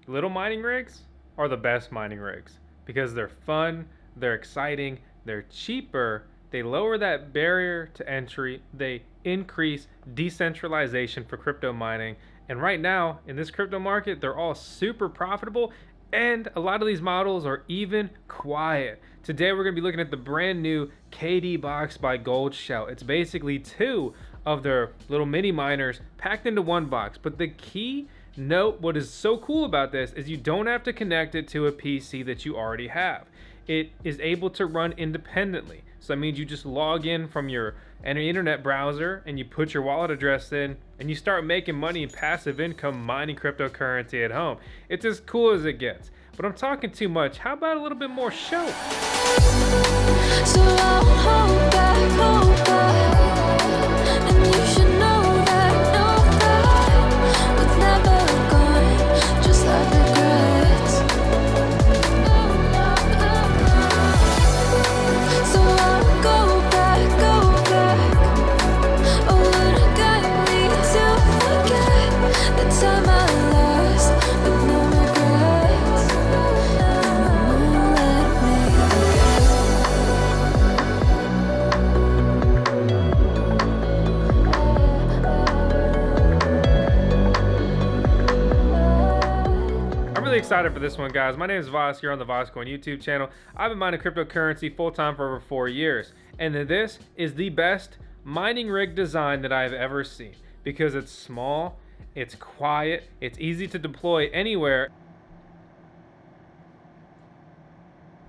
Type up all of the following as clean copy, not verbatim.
Little mining rigs are the best mining rigs because they're fun, they're exciting, they're cheaper, they lower that barrier to entry, they increase decentralization for crypto mining. And right now, in this crypto market, they're all super profitable, and a lot of these models are even quiet. Today, we're going to be looking at the brand new KDBOX by Goldshell. It's basically two of their little mini miners packed into one box. But the key note, what is so cool about this is you don't have to connect it to a PC that you already have. It is able to run independently. So that means you just log in from your internet browser and you put your wallet address in and you start making money in passive income mining cryptocurrency at home. It's as cool as it gets. But I'm talking too much. How about a little bit more show? So I'll hold back, and you should know that, was never gone, just like regrets. So I'll go back, oh, when I got me to forget the time I lost with no regrets. I'm really excited for this one, guys. My name is Vos here on the VoskCoin YouTube channel. I've been mining cryptocurrency full-time for over 4 years. And this is the best mining rig design that I've ever seen because it's small, it's quiet, it's easy to deploy anywhere.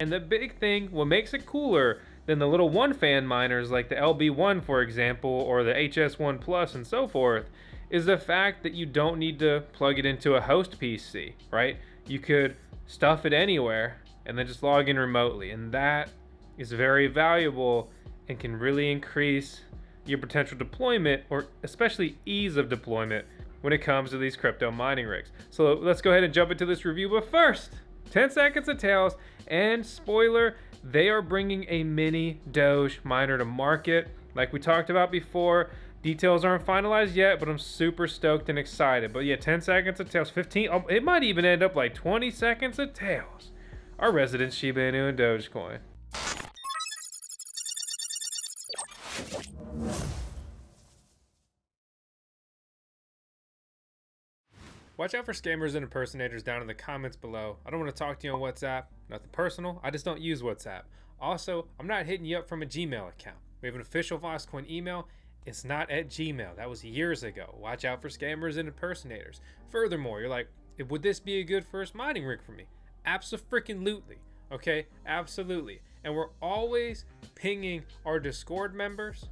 And the big thing, what makes it cooler than the little one-fan miners like the LB1, for example, or the HS1 Plus and so forth, is the fact that you don't need to plug it into a host PC, right? You could stuff it anywhere and then just log in remotely. And that is very valuable and can really increase your potential deployment, or especially ease of deployment when it comes to these crypto mining rigs. So let's go ahead and jump into this review. But first, 10 seconds of tails, and spoiler, they are bringing a mini Doge miner to market. Like we talked about before, details aren't finalized yet, but I'm super stoked and excited. But yeah, 10 seconds of tails, 15, it might even end up like 20 seconds of tails. Our resident Shiba Inu and Dogecoin. Watch out for scammers and impersonators down in the comments below. I don't want to talk to you on WhatsApp. Nothing personal. I just don't use WhatsApp. Also, I'm not hitting you up from a Gmail account. We have an official VoskCoin email. It's not at Gmail. That was years ago. Watch out for scammers and impersonators. Furthermore, you're like, would this be a good first mining rig for me? Abso-freaking-lutely. Okay? Absolutely. And we're always pinging our Discord members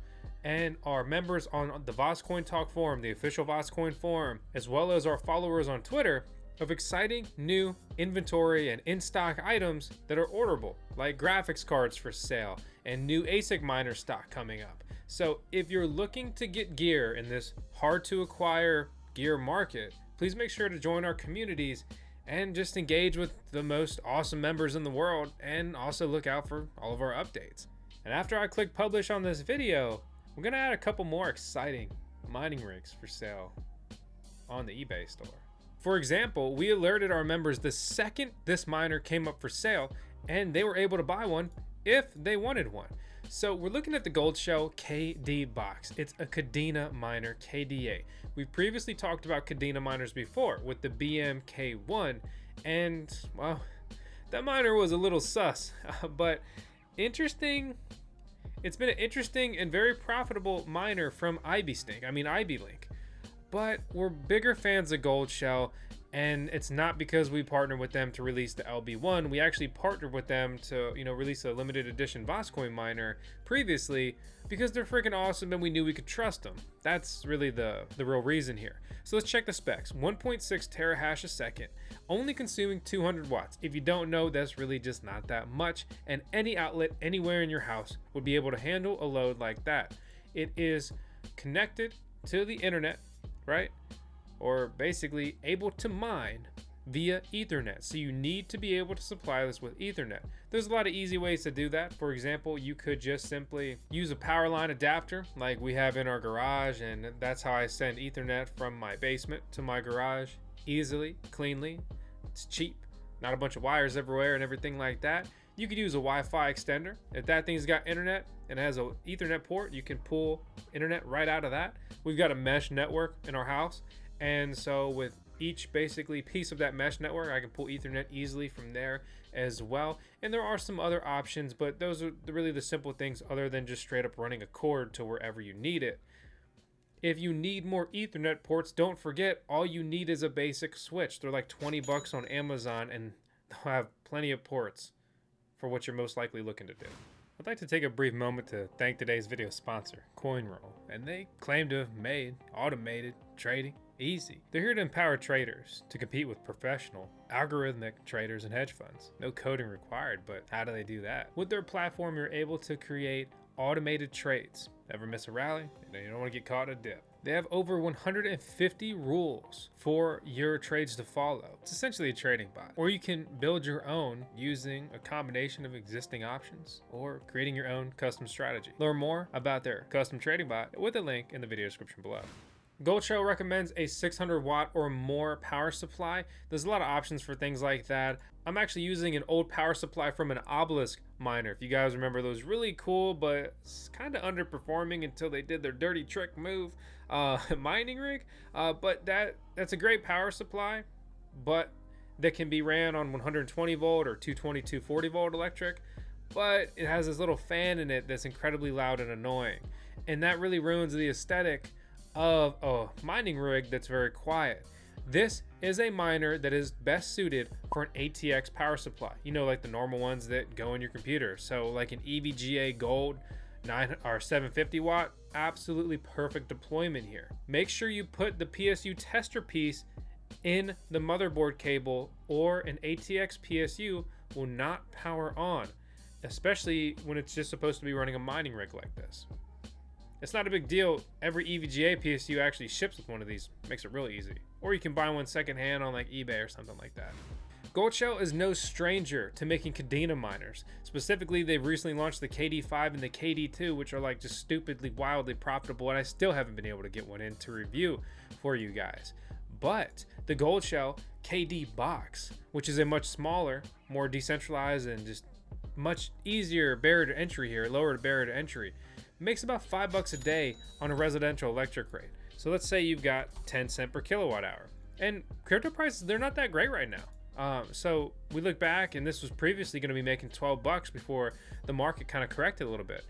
and our members on the VoskCoin Talk forum, the official VoskCoin forum, as well as our followers on Twitter, of exciting new inventory and in-stock items that are orderable, like graphics cards for sale and new ASIC miner stock coming up. So if you're looking to get gear in this hard to acquire gear market, please make sure to join our communities and just engage with the most awesome members in the world, and also look out for all of our updates. And after I click publish on this video, we're gonna add a couple more exciting mining rigs for sale on the eBay store. For example, we alerted our members the second this miner came up for sale, and they were able to buy one if they wanted one. So we're looking at the Goldshell KDBOX. It's a Kadena miner KDA. We've previously talked about Kadena miners before with the BMK1, and well, that miner was a little sus, but interesting. It's been an interesting and very profitable miner from IB-Link. But we're bigger fans of Goldshell, and it's not because we partnered with them to release the LB1. We actually partnered with them to, release a limited edition VoskCoin miner previously because they're freaking awesome and we knew we could trust them. That's really the real reason here. So let's check the specs. 1.6 terahash a second, only consuming 200 watts. If you don't know, that's really just not that much, and any outlet anywhere in your house would be able to handle a load like that. It is connected to the internet, right? Or basically able to mine via Ethernet. So you need to be able to supply this with Ethernet. There's a lot of easy ways to do that. For example, you could just simply use a power line adapter like we have in our garage, and that's how I send Ethernet from my basement to my garage easily, cleanly. It's cheap, not a bunch of wires everywhere and everything like that. You could use a Wi-Fi extender. If that thing's got internet and has an Ethernet port, you can pull internet right out of that. We've got a mesh network in our house, and so with each basically piece of that mesh network, I can pull Ethernet easily from there as well. And there are some other options, but those are really the simple things other than just straight up running a cord to wherever you need it. If you need more Ethernet ports, don't forget, all you need is a basic switch. They're like 20 bucks on Amazon, and they'll have plenty of ports for what you're most likely looking to do. I'd like to take a brief moment to thank today's video sponsor, CoinRoll, and they claim to have made automated trading easy. They're here to empower traders to compete with professional, algorithmic traders and hedge funds. No coding required, but how do they do that? With their platform, you're able to create automated trades. Never miss a rally, you don't want to get caught in a dip. They have over 150 rules for your trades to follow. It's essentially a trading bot. Or you can build your own using a combination of existing options or creating your own custom strategy. Learn more about their custom trading bot with a link in the video description below. Goldshell recommends a 600 watt or more power supply. There's a lot of options for things like that. I'm actually using an old power supply from an Obelisk miner. If you guys remember those, really cool, but it's kind of underperforming until they did their dirty trick move mining rig. But that's a great power supply, but that can be ran on 120 volt or 220, 240 volt electric. But it has this little fan in it that's incredibly loud and annoying. And that really ruins the aesthetic of a mining rig that's very quiet. This is a miner that is best suited for an ATX power supply. You know, like the normal ones that go in your computer. So like an EVGA Gold 750 watt, absolutely perfect deployment here. Make sure you put the PSU tester piece in the motherboard cable, or an ATX PSU will not power on, especially when it's just supposed to be running a mining rig like this. It's not a big deal. Every EVGA PSU actually ships with one of these. Makes it really easy. Or you can buy one secondhand on like eBay or something like that. Goldshell is no stranger to making Kadena miners. Specifically, they've recently launched the KD5 and the KD2, which are like just stupidly, wildly profitable, and I still haven't been able to get one in to review for you guys. But the Goldshell KDBOX, which is a much smaller, more decentralized, and just much easier barrier to entry here, lower barrier to entry, makes about $5 a day on a residential electric rate. So let's say you've got 10 cents per kilowatt hour. And crypto prices, they're not that great right now. So we look back, and this was previously going to be making 12 bucks before the market kind of corrected a little bit.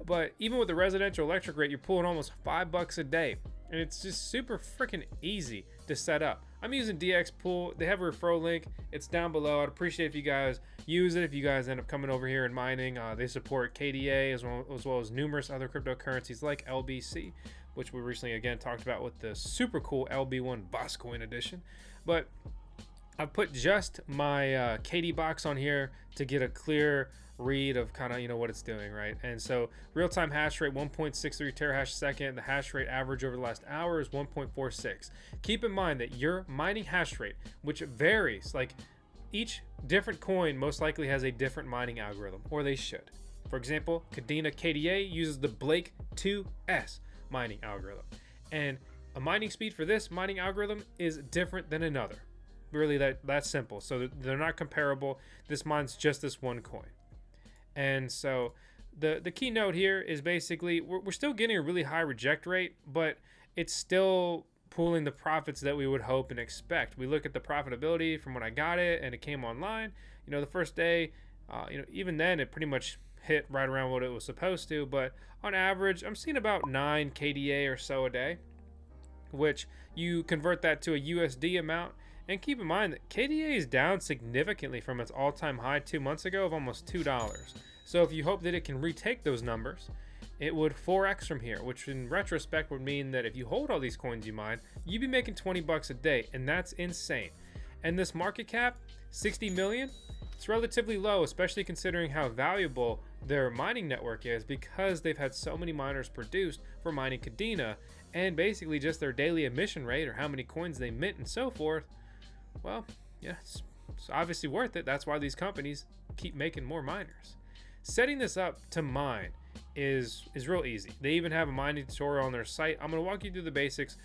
But even with the residential electric rate, you're pulling almost $5 a day. And it's just super freaking easy to set up. I'm using DX Pool. They have a referral link. It's down below. I'd appreciate if you guys use it. If you guys end up coming over here and mining, they support KDA as well as numerous other cryptocurrencies like LBC, which we recently again talked about with the super cool LB1 VoskCoin edition. But I've put just my KDBOX on here to get a clear read of kind of what it's doing, right? And so real-time hash rate 1.63 terahash a second. The hash rate average over the last hour is 1.46. Keep in mind that your mining hash rate, which varies, like each different coin most likely has a different mining algorithm, or they should. For example, Kadena KDA uses the Blake 2S mining algorithm, and a mining speed for this mining algorithm is different than another. Really that's simple. So they're not comparable. This mines just this one coin. And so the key note here is basically we're still getting a really high reject rate, but it's still pulling the profits that we would hope and expect. We look at the profitability from when I got it and it came online. The first day, even then it pretty much hit right around what it was supposed to. But on average, I'm seeing about 9 KDA or so a day, which you convert that to a USD amount. And keep in mind that KDA is down significantly from its all-time high 2 months ago of almost $2. So if you hope that it can retake those numbers, it would 4x from here, which in retrospect would mean that if you hold all these coins you mine, you'd be making 20 bucks a day, and that's insane. And this market cap, 60 million, it's relatively low, especially considering how valuable their mining network is, because they've had so many miners produced for mining Kadena, and basically just their daily emission rate, or how many coins they mint and so forth. Well, yeah, it's obviously worth it. That's why these companies keep making more miners. Setting this up to mine is real easy. They even have a mining tutorial on their site. I'm going to walk you through the basics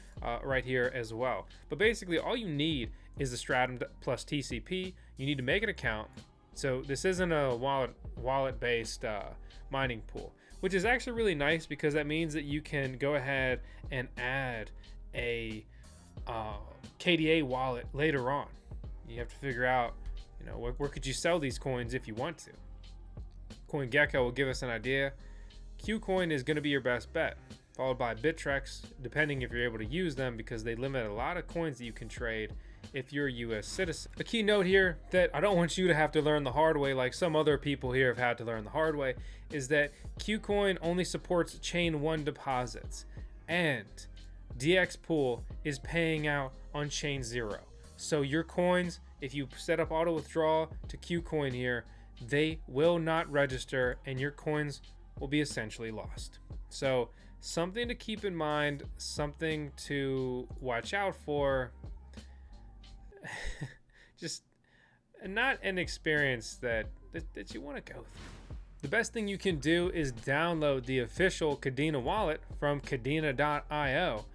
right here as well. But basically all you need is the Stratum plus TCP. You need to make an account. So this isn't a wallet based mining pool, which is actually really nice because that means that you can go ahead and add a KDA wallet later on. You have to figure out, you know, where could you sell these coins if you want to. CoinGecko will give us an idea. Qcoin is going to be your best bet, followed by Bittrex, depending if you're able to use them, because they limit a lot of coins that you can trade if you're a US citizen. A key note here that I don't want you to have to learn the hard way like some other people here have had to learn the hard way is that Qcoin only supports chain 1 deposits, and DXPool is paying out on chain 0. So your coins, if you set up auto withdrawal to Qcoin here, they will not register and your coins will be essentially lost. So something to keep in mind, something to watch out for. Just not an experience that you want to go through. The best thing you can do is download the official Kadena wallet from Kadena.io,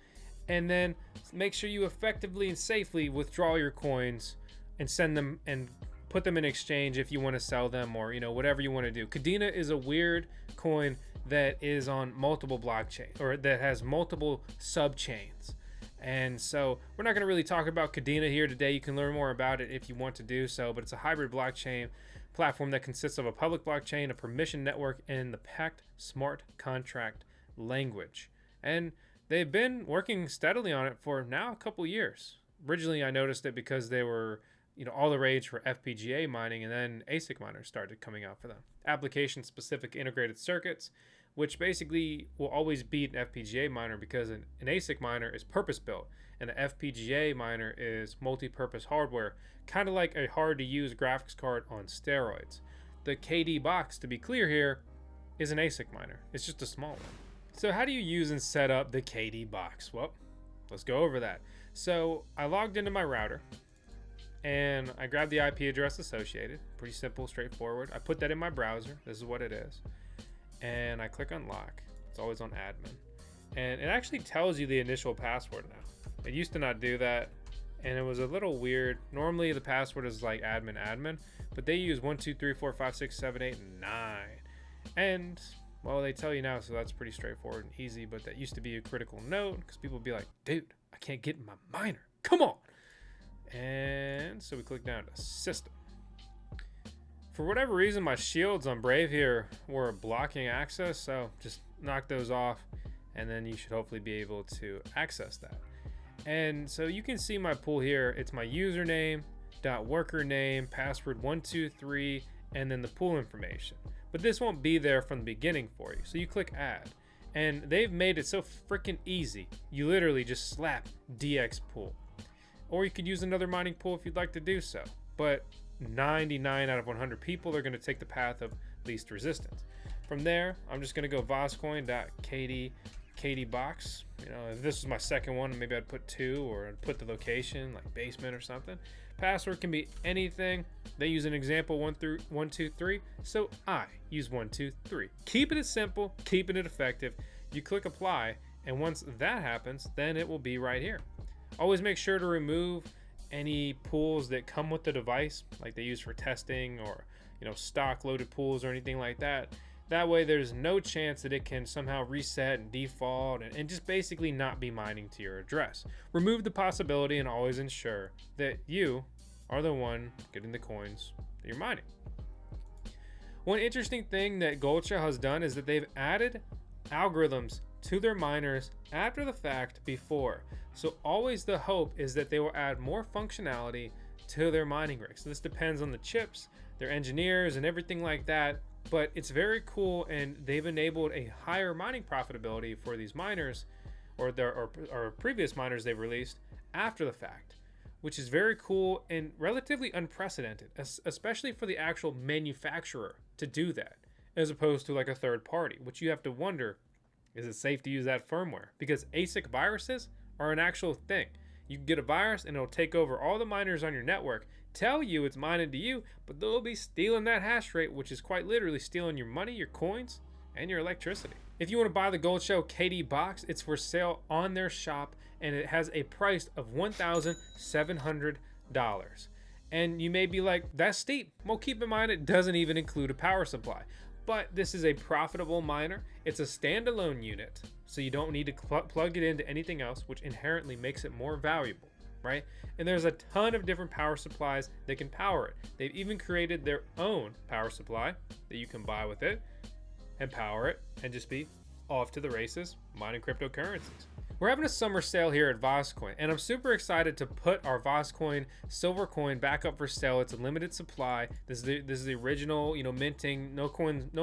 and then make sure you effectively and safely withdraw your coins and send them and put them in exchange if you want to sell them, or, you know, whatever you want to do. Kadena is a weird coin that is on multiple blockchains, or that has multiple sub chains. And so we're not going to really talk about Kadena here today. You can learn more about it if you want to do so, but it's a hybrid blockchain platform that consists of a public blockchain, a permission network, and the packed smart contract language. And they've been working steadily on it for now a couple years. Originally, I noticed it because they were, you know, all the rage for FPGA mining, and then ASIC miners started coming out for them. Application-specific integrated circuits, which basically will always beat an FPGA miner because an ASIC miner is purpose-built, and an FPGA miner is multi-purpose hardware, kind of like a hard-to-use graphics card on steroids. The KDBOX, to be clear here, is an ASIC miner. It's just a small one. So how do you use and set up the KDBOX? Well, let's go over that. So I logged into my router, and I grabbed the IP address associated. Pretty simple, straightforward. I put that in my browser. This is what it is. And I click unlock. It's always on admin. And it actually tells you the initial password now. It used to not do that, and it was a little weird. Normally the password is like admin, but they use 1 2 3 4 5 6 7 8 9. And well, they tell you now, so that's pretty straightforward and easy, but that used to be a critical note because people would be like, dude, I can't get in my miner. Come on. And so we click down to system. For whatever reason, my shields on Brave here were blocking access, so just knock those off, and then you should hopefully be able to access that. And so you can see my pool here. It's my username, .worker name, password 123, and then the pool information. But this won't be there from the beginning for you. So you click add, and they've made it so freaking easy. You literally just slap DX pool. Or you could use another mining pool if you'd like to do so. But 99 out of 100 people are going to take the path of least resistance. From there, I'm just going to go VoskCoin.KDBOX. You know, if this was my second one, maybe I'd put 2, or I'd put the location like basement or something. Password can be anything. They use an example 1 2 3, so I use 1 2 3. Keeping it simple, keeping it effective. You click apply, and once that happens, then it will be right here. Always make sure to remove any pools that come with the device, like they use for testing, or, you know, stock loaded pools or anything like that. That way there's no chance that it can somehow reset and default and just basically not be mining to your address. Remove the possibility and always ensure that you are the one getting the coins that you're mining. One interesting thing that Goldshell has done is that they've added algorithms to their miners after the fact before. So always the hope is that they will add more functionality to their mining rigs. So this depends on the chips, their engineers, and everything like that. But it's very cool, and they've enabled a higher mining profitability for these miners, or previous miners they've released after the fact, which is very cool and relatively unprecedented, especially for the actual manufacturer to do that, as opposed to like a third party, which you have to wonder, is it safe to use that firmware? Because ASIC viruses are an actual thing. You can get a virus and it'll take over all the miners on your network, tell you it's mining to you, but they'll be stealing that hash rate, which is quite literally stealing your money, your coins, and your electricity. If you want to buy the Goldshell KDBOX, it's for sale on their shop, and it has a price of $1,700. And you may be like, that's steep. Well, keep in mind, it doesn't even include a power supply. But this is a profitable miner. It's a standalone unit, so you don't need to plug it into anything else, which inherently makes it more valuable, right? And there's a ton of different power supplies that can power it. They've even created their own power supply that you can buy with it and power it and just be off to the races mining cryptocurrencies. We're having a summer sale here at VoskCoin, and I'm super excited to put our VoskCoin Silver coin back up for sale. It's a limited supply. This is the original, minting. No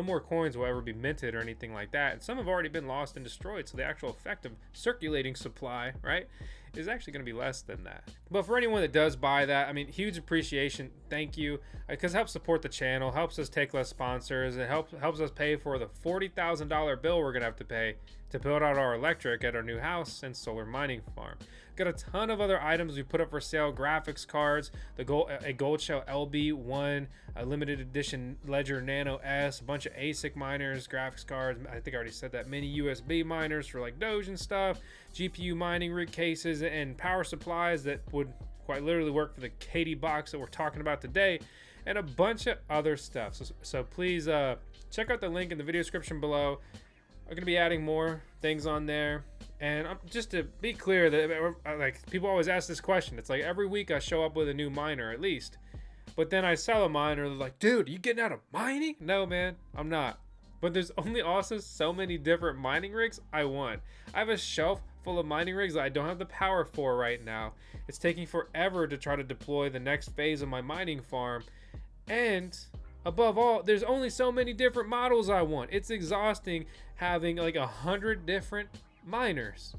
more coins will ever be minted or anything like that. And some have already been lost and destroyed, so the actual effect of circulating supply, right, is actually going to be less than that. But for anyone that does buy that, I mean, huge appreciation. Thank you, because it helps support the channel, helps us take less sponsors, it helps us pay for the $40,000 bill we're going to have to pay to build out our electric at our new house and solar mining farm. Got a ton of other items we put up for sale: graphics cards, a Goldshell LB1, a limited edition Ledger Nano S, a bunch of ASIC miners, graphics cards, I think I already said that, mini USB miners for like Doge and stuff, GPU mining rig cases, and power supplies that would quite literally work for the KDBOX that we're talking about today, and a bunch of other stuff. So please check out the link in the video description below. I'm going to be adding more things on there. And just to be clear, that like people always ask this question. It's like every week I show up with a new miner at least. But then I sell a miner, they're like, dude, you getting out of mining? No, man, I'm not. But there's only also so many different mining rigs I want. I have a shelf full of mining rigs that I don't have the power for right now. It's taking forever to try to deploy the next phase of my mining farm. And above all, there's only so many different models I want. It's exhausting having like 100 different miners,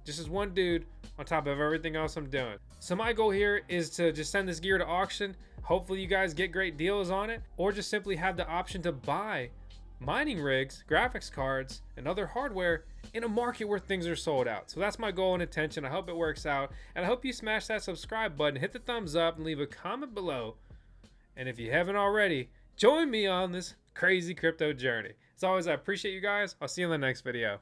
just as one dude on top of everything else I'm doing. So my goal here is to just send this gear to auction. Hopefully you guys get great deals on it, or just simply have the option to buy mining rigs, graphics cards, and other hardware in a market where things are sold out. So that's my goal and intention. I hope it works out, and I hope you smash that subscribe button, hit the thumbs up, and leave a comment below. And if you haven't already, join me on this crazy crypto journey. As always, I appreciate you guys. I'll see you in the next video.